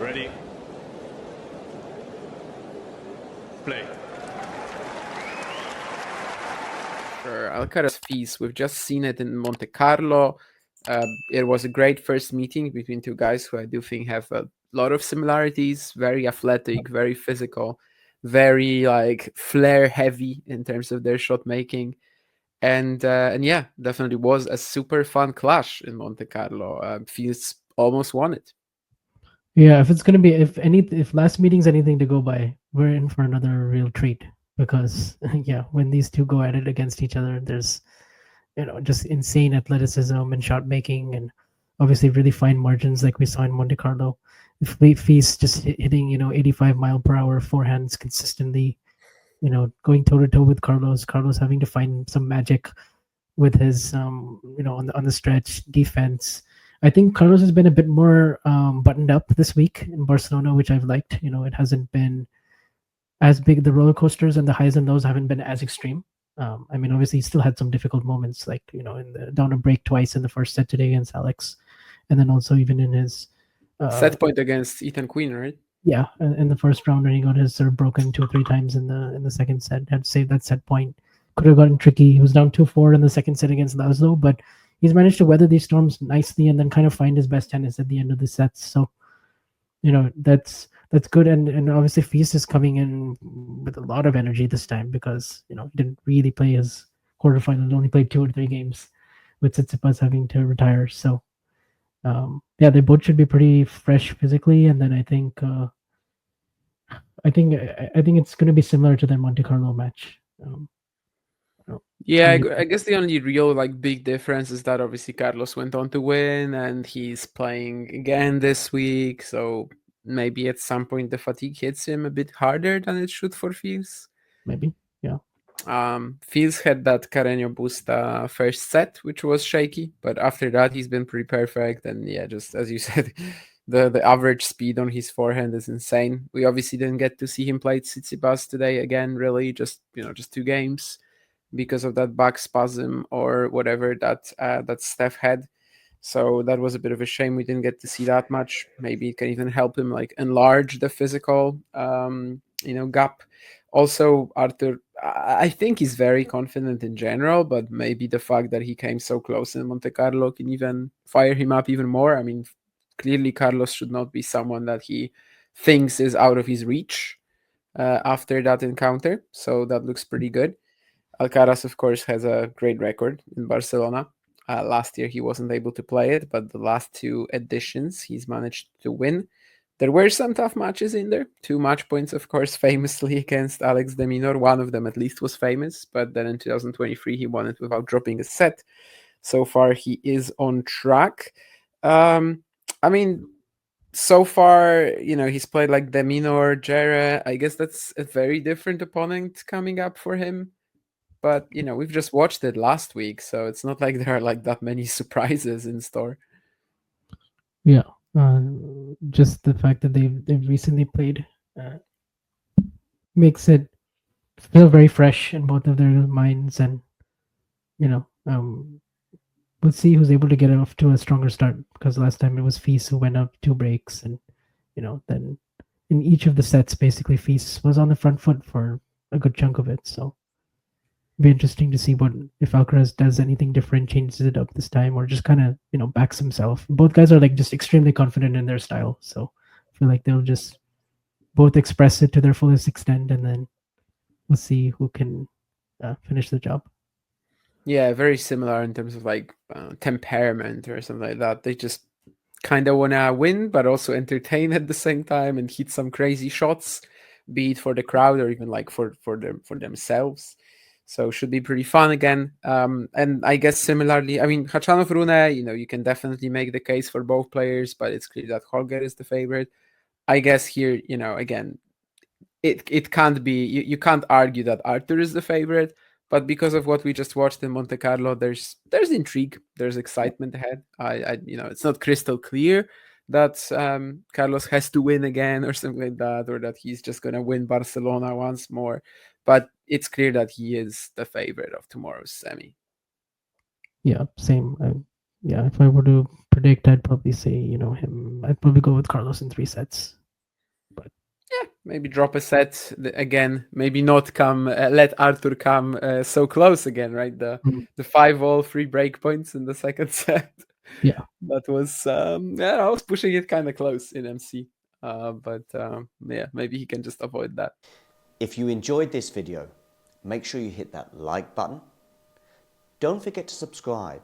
Ready. Play. For Alcaraz Fils, we've just seen it in Monte Carlo. It was a great first meeting between two guys who I do think have a lot of similarities. Very athletic, very physical, very like flair heavy in terms of their shot making. And yeah, definitely was a super fun clash in Monte Carlo. Fils almost won it. Yeah, if it's gonna be if last meeting's anything to go by, we're in for another real treat because yeah, when these two go at it against each other, there's just insane athleticism and shot making and obviously really fine margins like we saw in Monte Carlo. If Feast just hitting 85 mile per hour forehands consistently, going toe to toe with Carlos having to find some magic with his on the stretch defense. I think Carlos has been a bit more buttoned up this week in Barcelona, which I've liked. It hasn't been as big. The roller coasters and the highs and lows haven't been as extreme. I mean, obviously, he still had some difficult moments, like in the down a break twice in the first set today against Alex, and then also even in his Set point against Ethan Quinn, right? yeah, in the first round when he got his serve broken 2 or 3 times in the second set, had to save that set point. Could have gotten tricky. He was down 2-4 in the second set against Laszlo, but he's managed to weather these storms nicely and then kind of find his best tennis at the end of the sets. So that's good. And obviously Feast is coming in with a lot of energy this time because he didn't really play his quarterfinals. Only played 2 or 3 games with Tsitsipas having to retire. So yeah, they both should be pretty fresh physically, and then I think it's going to be similar to the Monte Carlo match. Yeah, I guess the only real like big difference is that obviously Carlos went on to win and he's playing again this week, so maybe at some point the fatigue hits him a bit harder than it should for Fils. Maybe, yeah, Fils had that Carreño Busta first set, which was shaky, but after that he's been pretty perfect. And yeah, just as you said, the average speed on his forehand is insane. We obviously didn't get to see him play Tsitsipas today again, really, just 2 games because of that back spasm or whatever that Steph had. So that was a bit of a shame we didn't get to see that much. Maybe it can even help him like enlarge the physical gap. Also, Arthur, I think he's very confident in general, but maybe the fact that he came so close in Monte Carlo can even fire him up even more. I mean, clearly Carlos should not be someone that he thinks is out of his reach after that encounter. So that looks pretty good. Alcaraz, of course, has a great record in Barcelona. Last year he wasn't able to play it, but the last 2 editions he's managed to win. There were some tough matches in there. 2 match points, of course, famously against Alex de Minaur. One of them at least was famous, but then in 2023 he won it without dropping a set. So far he is on track. I mean, so far, he's played like de Minaur, Jere. I guess that's a very different opponent coming up for him. But we've just watched it last week, so it's not like there are like that many surprises in store. yeah. Just the fact that they've recently played uh, makes it feel very fresh in both of their minds, and you know, um, we'll see who's able to get off to a stronger start because last time it was Feast who went up 2 breaks, and then in each of the sets, basically Feast was on the front foot for a good chunk of it. So it'll be interesting to see what if Alcaraz does anything different, changes it up this time, or just kind of backs himself. Both guys are like just extremely confident in their style, so I feel like they'll just both express it to their fullest extent, and then we'll see who can finish the job. Yeah, very similar in terms of like temperament or something like that. They just kind of want to win, but also entertain at the same time and hit some crazy shots, be it for the crowd or even like for themselves. So should be pretty fun again. And I guess similarly, I mean, Khachanov Rune, you can definitely make the case for both players, but it's clear that Holger is the favorite. I guess here, again, it can't be you can't argue that Arthur is the favorite, but because of what we just watched in Monte Carlo, there's intrigue, there's excitement ahead. It's not crystal clear that Carlos has to win again or something like that, or that he's just gonna win Barcelona once more, but it's clear that he is the favorite of tomorrow's semi. Yeah, same. yeah, if I were to predict, I'd probably say, him. I'd probably go with Carlos in 3 sets. But Yeah, maybe drop a set again. Maybe not come. Let Arthur come so close again, right? The 5-all 3 break points in the second set. yeah, That was yeah, I was pushing it kind of close in MC. But yeah, maybe he can just avoid that. If you enjoyed this video, make sure you hit that like button. Don't forget to subscribe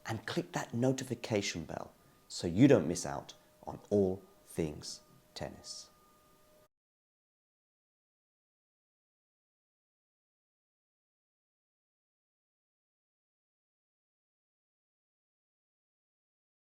and click that notification bell so you don't miss out on all things tennis.